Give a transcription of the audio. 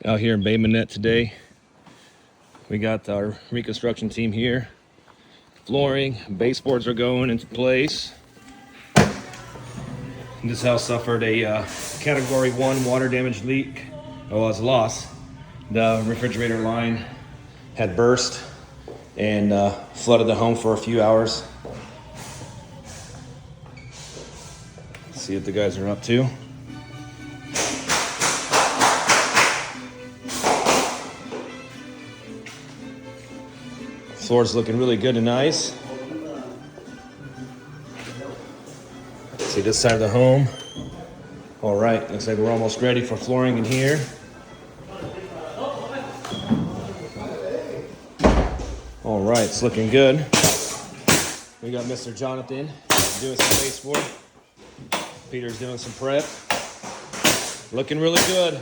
Out here in Bay Minette today. We got our reconstruction team here. Flooring, baseboards are going into place. This house suffered a Category 1 water damage leak. It was lost. The refrigerator line had burst and flooded the home for a few hours. Let's see what the guys are up to. Floor's looking really good and nice. See this side of the home. All right, looks like we're almost ready for flooring in here. All right, it's looking good. We got Mr. Jonathan doing some baseboard. Peter's doing some prep. Looking really good.